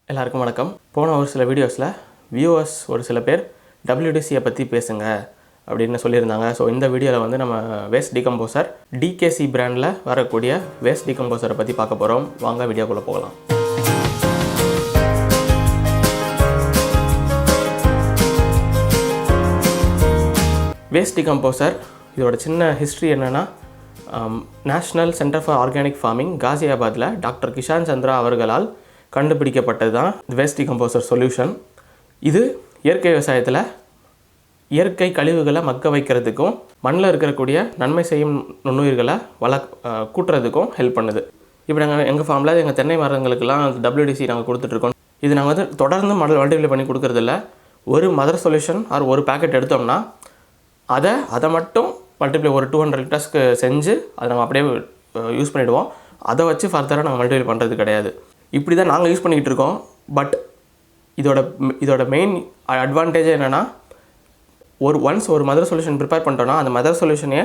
எல்லாருக்கும் வணக்கம். போன ஒரு சில வீடியோஸில் வியூவர்ஸ் ஒரு சில பேர் WDCயை பற்றி பேசுங்க அப்படின்னு சொல்லியிருந்தாங்க. ஸோ இந்த வீடியோவில் வந்து நம்ம வேஸ்ட் டிகம்போசர் DKC பிராண்டில் வரக்கூடிய வேஸ்ட் டிகம்போசரை பற்றி பார்க்க போகிறோம். வாங்க வீடியோக்குள்ளே போகலாம். வேஸ்ட் டிகம்போசர் இதோட சின்ன ஹிஸ்ட்ரி என்னென்னா, national centre for organic farming காசியாபாத்தில் டாக்டர் கிஷான் சந்திரா அவர்களால் கண்டுபிடிக்கப்பட்டது தான் வேஸ்ட் டிகம்போசர் சொல்யூஷன். இது இயற்கை விவசாயத்தில் இயற்கை கழிவுகளை மக்க வைக்கிறதுக்கும் மண்ணில் இருக்கக்கூடிய நன்மை செய்யும் நுண்ணுயிர்களை கூட்டுறதுக்கும் ஹெல்ப் பண்ணுது. இப்போ நாங்கள் எங்கள் ஃபார்மில் எங்கள் தென்னை மரங்களுக்கெல்லாம் WDC நாங்கள் கொடுத்துட்ருக்கோம். இது நாங்கள் வந்து தொடர்ந்து மல்டிப்ளை பண்ணி கொடுக்குறதில்ல. ஒரு மதர் சொல்யூஷன் ஆர் ஒரு பேக்கெட் எடுத்தோம்னா அதை மட்டும் மல்டிப்ளை ஒரு 200 லிட்டர்ஸ்க்கு செஞ்சு அதை நாங்கள் அப்படியே யூஸ் பண்ணிவிடுவோம். அதை வச்சு ஃபர்தராக நாங்கள் மல்டிப்ளை பண்ணுறது கிடையாது. இப்படி தான் நாங்கள் யூஸ் பண்ணிக்கிட்டு இருக்கோம். பட் இதோட மெயின் அட்வான்டேஜ் என்னென்னா, ஒன்ஸ் ஒரு மதர் சொல்யூஷன் ப்ரிப்பேர் பண்ணிட்டோன்னா அந்த மதர் சொல்யூஷனையே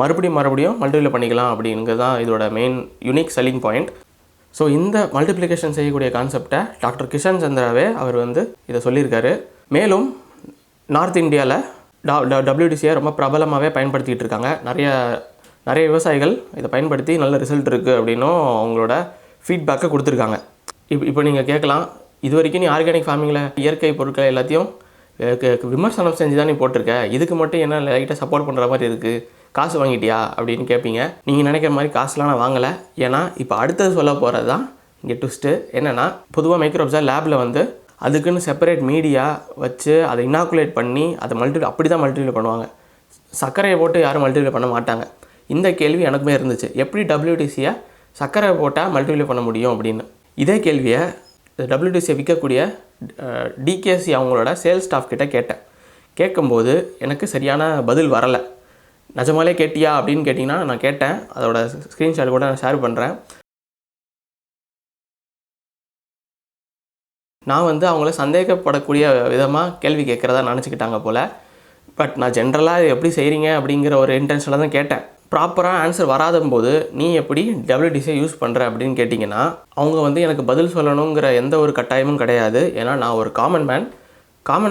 மறுபடியும் மல்டிப்ளை பண்ணிக்கலாம் அப்படிங்கிறது தான் இதோட main unique selling point. So இந்த மல்டிப்ளிகேஷன் செய்யக்கூடிய கான்செப்டை டாக்டர் கிஷான் சந்திராவே அவர் வந்து இதை சொல்லியிருக்காரு. மேலும் நார்த் இந்தியாவில் WDCயை ரொம்ப பிரபலமாகவே பயன்படுத்திகிட்டு இருக்காங்க. நிறைய விவசாயிகள் இதை பயன்படுத்தி நல்ல ரிசல்ட் இருக்குது அப்படின்னும் அவங்களோட ஃபீட்பேக்கை கொடுத்துருக்காங்க. இப்போ நீங்கள் கேட்கலாம், இது வரைக்கும் நீ ஆர்கானிக் ஃபார்மிங்கில் இயற்கை பொருட்களை எல்லாத்தையும் விமர்சனம் செஞ்சு தான் நீ போட்டிருக்க, இதுக்கு மட்டும் என்ன லைட்டாக சப்போர்ட் பண்ணுற மாதிரி இருக்குது, காசு வாங்கிட்டியா அப்படின்னு கேட்பீங்க. நீங்கள் நினைக்கிற மாதிரி காசுலாம் நான் வாங்கலை. ஏன்னா இப்போ அடுத்தது சொல்ல போகிறது தான் இங்கே ட்விஸ்ட்டு. என்னென்னா, பொதுவாக மைக்ரோப்ஸை லேபில் வந்து அதுக்குன்னு செப்பரேட் மீடியா வச்சு அதை இனாக்குலேட் பண்ணி அதை அப்படி தான் மல்டிப்ளை பண்ணுவாங்க. சர்க்கரையை போட்டு யாரும் மல்டிப்ளை பண்ண மாட்டாங்க. இந்த கேள்வி எனக்குமே இருந்துச்சு, எப்படி WDCயை சர்க்கரை போட்டால் மல்டிப்ளை பண்ண முடியும் அப்படின்னு. இதே கேள்வியை WDCயை விற்கக்கூடிய DKC அவங்களோட சேல்ஸ் ஸ்டாஃப் கிட்டே கேட்டேன். கேட்கும்போது எனக்கு சரியான பதில் வரலை. நிஜமாலே கேட்டியா அப்படின்னு கேட்டிங்கன்னா நான் கேட்டேன். அதோட ஸ்க்ரீன்ஷாட் கூட நான் ஷேர் பண்ணுறேன். நான் வந்து அவங்கள சந்தேகப்படக்கூடிய விதமாக கேள்வி கேட்குறதா நினச்சிக்கிட்டாங்க போல். பட் நான் ஜென்ரலாக எப்படி செய்கிறீங்க அப்படிங்கிற ஒரு இன்டென்ஷனில் தான் கேட்டேன். ப்ராப்பராக ஆன்சர் வராத போது நீ எப்படி WDCயை யூஸ் பண்ணுற அப்படின்னு கேட்டிங்கன்னா, அவங்க வந்து எனக்கு பதில் சொல்லணுங்கிற எந்த ஒரு கட்டாயமும் கிடையாது. ஏன்னா நான் ஒரு காமன்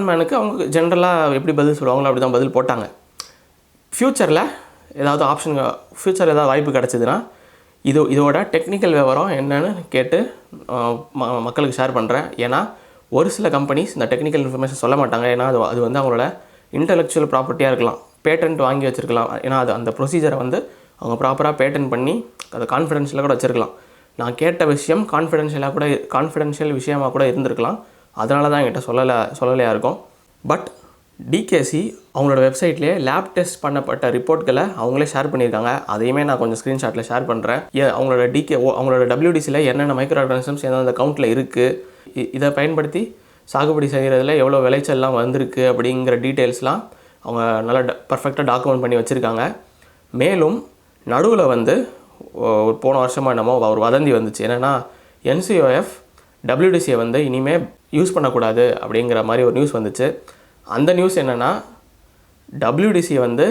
மேனுக்கு அவங்க ஜென்ரலாக எப்படி பதில் சொல்லுவாங்களோ அப்படி தான் பதில் போட்டாங்க. ஃப்யூச்சரில் ஏதாவது வாய்ப்பு கிடச்சிதுன்னா இதோட டெக்னிக்கல் விவரம் என்னன்னு கேட்டு மக்களுக்கு ஷேர் பண்ணுறேன். ஏன்னா ஒரு சில கம்பெனிஸ் இந்த டெக்னிக்கல் இன்ஃபர்மேஷன் சொல்ல மாட்டாங்க. ஏன்னா அது வந்து அவங்களோட இன்டெலெக்சுவல் ப்ராப்பர்ட்டியாக இருக்கலாம், பேட்டன்ட் வாங்கி வச்சுருக்கலாம். ஏன்னா அந்த ப்ரொசீஜரை வந்து அவங்க ப்ராப்பராக பேட்டன்ட் பண்ணி அதை கான்ஃபிடென்ஷியலாக கூட வச்சுருக்கலாம். நான் கேட்ட விஷயம் கான்ஃபிடென்ஷியல் விஷயமாக கூட இருந்திருக்கலாம். அதனால தான் என்கிட்ட சொல்லலையாக இருக்கும். பட் DKC அவங்களோட வெப்சைட்லேயே லேப் டெஸ்ட் பண்ணப்பட்ட ரிப்போர்ட்களை அவங்களே ஷேர் பண்ணியிருக்காங்க. அதையுமே நான் கொஞ்சம் ஸ்க்ரீன்ஷாட்டில் ஷேர் பண்ணுறேன். அவங்களோட WDCயில் என்னென்ன மைக்ரோ ஆர்கானிசம்ஸ் எந்தெந்த கவுண்ட்டில் இருக்குது, இதை பயன்படுத்தி சாகுபடி செய்கிறதுல எவ்வளோ விளைச்சல்லாம் வந்திருக்கு அப்படிங்கிற டீட்டெயில்ஸ்லாம் அவங்க நல்லா பர்ஃபெக்டாக டாக்குமெண்ட் பண்ணி வச்சுருக்காங்க. மேலும் நடுவில் வந்து போன வருஷமாக என்னமோ ஒரு வதந்தி வந்துச்சு. என்னென்னா, NCOF WDCயை வந்து இனிமேல் யூஸ் பண்ணக்கூடாது அப்படிங்கிற மாதிரி ஒரு நியூஸ் வந்துச்சு. அந்த நியூஸ் என்னென்னா, WDCயை வந்து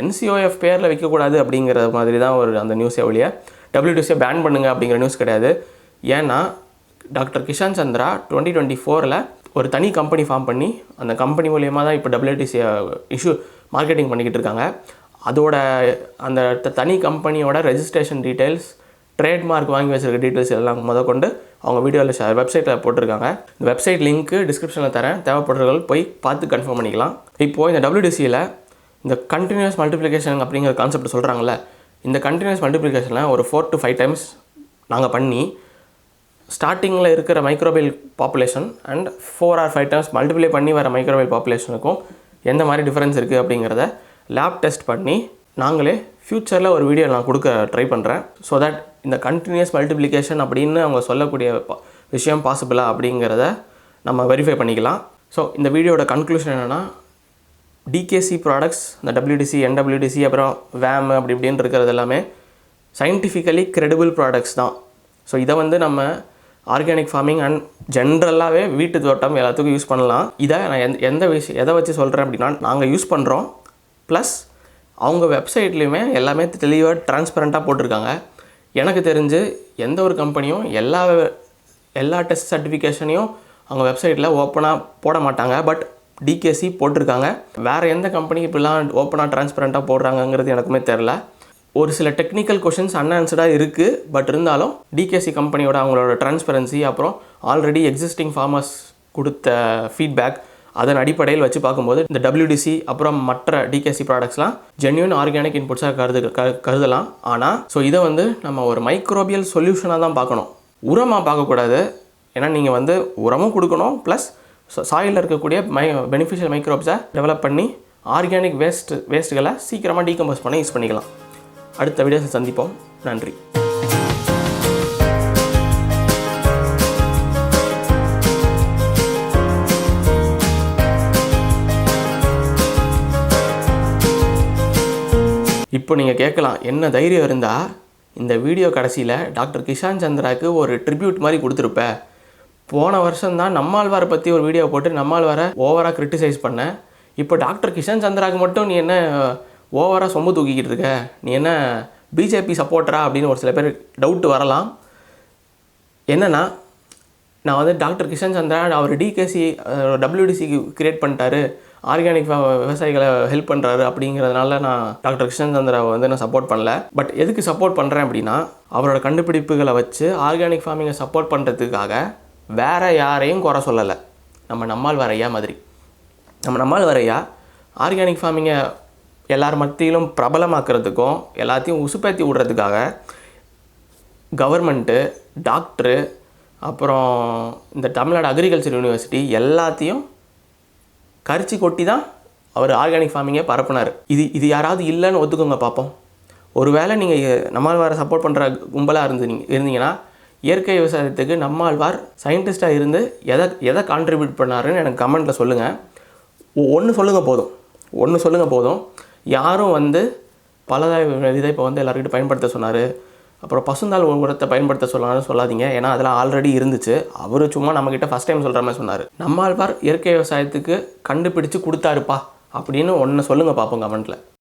NCOF பேரில் வைக்கக்கூடாது அப்படிங்கிற மாதிரி தான் அந்த நியூஸே ஒழிய WDCயை பேன் பண்ணுங்க அப்படிங்கிற நியூஸ் கிடையாது. ஏன்னா டாக்டர் கிஷான் சந்திரா 2024 ஒரு தனி கம்பெனி ஃபார்ம் பண்ணி அந்த கம்பெனி மூலியமாக தான் இப்போ WDCயை மார்க்கெட்டிங் பண்ணிக்கிட்டு இருக்காங்க. அதோட அந்த தனி கம்பெனியோட ரெஜிஸ்ட்ரேஷன் டீட்டெயில்ஸ், ட்ரேட்மார்க் வாங்கி வச்சுருக்க டீட்டெயில்ஸ் எல்லாம் கொண்டு அவங்க வீடியோவில் வெப்சைட்டில் போட்டிருக்காங்க. இந்த வெப்சைட் லிங்க்கு டிஸ்கிரிப்ஷனில் தரேன், தேவைப்படுறவர்கள் போய் பார்த்து கன்ஃபார்ம் பண்ணிக்கலாம். இப்போது இந்த WDCயில் இந்த கண்டினியூஸ் மல்டிப்ளிகேஷன் அப்படிங்கிற கான்செப்ட் சொல்கிறாங்கல்ல, இந்த கண்டினியூஸ் மல்டிப்ளிகேஷனில் ஒரு 4 to 5 டைம்ஸ் நாங்கள் பண்ணி ஸ்டார்டிங்கில் இருக்கிற micropyle population and 4 or 5 times multiply பண்ணி வர மைக்ரோபைல் பாப்புலேஷனுக்கும் எந்த மாதிரி டிஃப்ரென்ஸ் இருக்குது அப்படிங்கிறத லேப் டெஸ்ட் பண்ணி நாங்களே ஃப்யூச்சரில் ஒரு வீடியோ நான் கொடுக்க ட்ரை பண்ணுறேன். ஸோ தட் இந்த கண்டினியூஸ் மல்டிப்ளிகேஷன் அப்படின்னு அவங்க சொல்லக்கூடிய விஷயம் பாசிபிளா அப்படிங்கிறத நம்ம வெரிஃபை பண்ணிக்கலாம். ஸோ இந்த வீடியோட கன்க்ளூஷன் என்னென்னா, DKC ப்ராடக்ட்ஸ், இந்த WDC, NWDC, அப்புறம் VAM அப்படி இப்படின்னு இருக்கிறது எல்லாமே சயின்டிஃபிக்கலி கிரெடிபிள் ப்ராடக்ட்ஸ் தான். ஸோ இதை வந்து நம்ம ஆர்கானிக் ஃபார்மிங் அண்ட் ஜென்ரலாகவே வீட்டு தோட்டம் எல்லாத்துக்கும் யூஸ் பண்ணலாம். இதை நான் எதை வச்சு சொல்கிறேன் அப்படின்னா, நாங்கள் யூஸ் பண்ணுறோம், ப்ளஸ் அவங்க வெப்சைட்லேயுமே எல்லாமே தெளிவாக ட்ரான்ஸ்பரண்ட்டாக போட்டிருக்காங்க. எனக்கு தெரிஞ்சு எந்த ஒரு கம்பெனியும் எல்லா டெஸ்ட் சர்டிஃபிகேஷனையும் அவங்க வெப்சைட்டில் ஓப்பனாக போட மாட்டாங்க. பட் டிகேசி போட்டிருக்காங்க. வேறு எந்த கம்பெனி இப்படிலாம் ஓப்பனாக டிரான்ஸ்பரண்ட்டாக போடுறாங்கங்கிறது எனக்குமே தெரில. ஒரு சில டெக்னிக்கல் கொஷின்ஸ் அன்ஆன்சர்டாக இருக்குது. பட் இருந்தாலும் டிகேசி கம்பெனியோட அவங்களோட டிரான்ஸ்பரன்சி, அப்புறம் ஆல்ரெடி எக்ஸிஸ்டிங் ஃபார்மர்ஸ் கொடுத்த ஃபீட்பேக், அதன் அடிப்படையில் வச்சு பார்க்கும்போது இந்த WDC அப்புறம் மற்ற டிகேசி ப்ராடக்ட்ஸ்லாம் ஜென்யூன் ஆர்கானிக் இன்புட்ஸாக கருதலாம். ஆனால் இதை வந்து நம்ம ஒரு மைக்ரோபியல் சொல்யூஷனாக தான் பார்க்கணும், உரமாக பார்க்கக்கூடாது. ஏன்னா நீங்கள் உரமும் கொடுக்கணும், ப்ளஸ் சாயிலில் இருக்கக்கூடிய பெனிஃபிஷியல் மைக்ரோப்ஸை டெவலப் பண்ணி ஆர்கானிக் வேஸ்ட்டுகளை சீக்கிரமாக டீகம்போஸ் பண்ணி யூஸ் பண்ணிக்கலாம். அடுத்த வீடியோஸை சந்திப்போம். நன்றி. இப்போ நீங்கள் கேட்கலாம், என்ன தைரியம் இருந்தால் இந்த வீடியோ கடைசியில் டாக்டர் கிஷான் சந்திராவுக்கு ஒரு ட்ரிபியூட் மாதிரி கொடுத்துருப்ப. போன வருஷம்தான் நம்மாழ்வாரை பற்றி ஒரு வீடியோ போட்டு நம்மாழ்வாரை ஓவராக கிரிட்டிசைஸ் பண்ண. இப்போ டாக்டர் கிஷான் சந்திராவுக்கு மட்டும் நீ என்ன ஓவராக சொம்பு தூக்கிக்கிட்டு இருக்க, நீ என்ன பிஜேபி சப்போர்ட்டரா அப்படின்னு ஒரு சில பேர் டவுட்டு வரலாம். என்னென்னா, நான் டாக்டர் கிஷான் சந்திரா அவர் டிகேசி WDCக்கு கிரியேட் பண்ணிட்டாரு, ஆர்கானிக் விவசாயிகளை ஹெல்ப் பண்ணுறாரு அப்படிங்கிறதுனால நான் டாக்டர் கிஷான் சந்திராவை நான் சப்போர்ட் பண்ணல. பட் எதுக்கு சப்போர்ட் பண்ணுறேன் அப்படின்னா, அவரோட கண்டுபிடிப்புகளை வச்சு ஆர்கானிக் ஃபார்மிங்கை சப்போர்ட் பண்ணுறதுக்காக வேறு யாரையும் குறை சொல்லலை. நம்மாழ்வார் ஐயா மாதிரி நம்மாழ்வார் ஐயா ஆர்கானிக் ஃபார்மிங்கை எல்லார் மத்தியிலும் பிரபலமாக்குறதுக்கும் எல்லாத்தையும் உசுப்பேற்றி விடுறதுக்காக கவர்மெண்ட்டு, டாக்டரு, அப்புறம் இந்த தமிழ்நாடு அக்ரிகல்ச்சர் யூனிவர்சிட்டி எல்லாத்தையும் கரிச்சி கொட்டி தான் அவர் ஆர்கானிக் ஃபார்மிங்கை பரப்புனார். இது யாராவது இல்லைன்னு ஒத்துக்கோங்க பார்ப்போம். ஒருவேளை நீங்கள் நம்மாழ்வாரை சப்போர்ட் பண்ணுற கும்பலாக இருந்தீங்கன்னா இயற்கை விவசாயத்துக்கு நம்மாழ்வார் சயின்டிஸ்ட்டாக இருந்து எதை கான்ட்ரிபியூட் பண்ணாருன்னு எனக்கு கமெண்ட்டில் சொல்லுங்கள். ஒன்று சொல்லுங்கள் போதும். யாரும் பலதாய் விதை இப்போ எல்லாருக்கிட்ட பயன்படுத்த சொன்னார், அப்புறம் பசுந்தாள் உரத்தை பயன்படுத்த சொல்லாதீங்க. ஏன்னா அதெல்லாம் ஆல்ரெடி இருந்துச்சு. அவர் சும்மா நம்மக்கிட்ட ஃபஸ்ட் டைம் சொல்கிற மாதிரி சொன்னார். நம்மாழ்வார் இயற்கை விவசாயத்துக்கு கண்டுபிடிச்சு கொடுத்தாருப்பா அப்படின்னு ஒன்று சொல்லுங்கள் பார்ப்போம் கமெண்ட்டில்.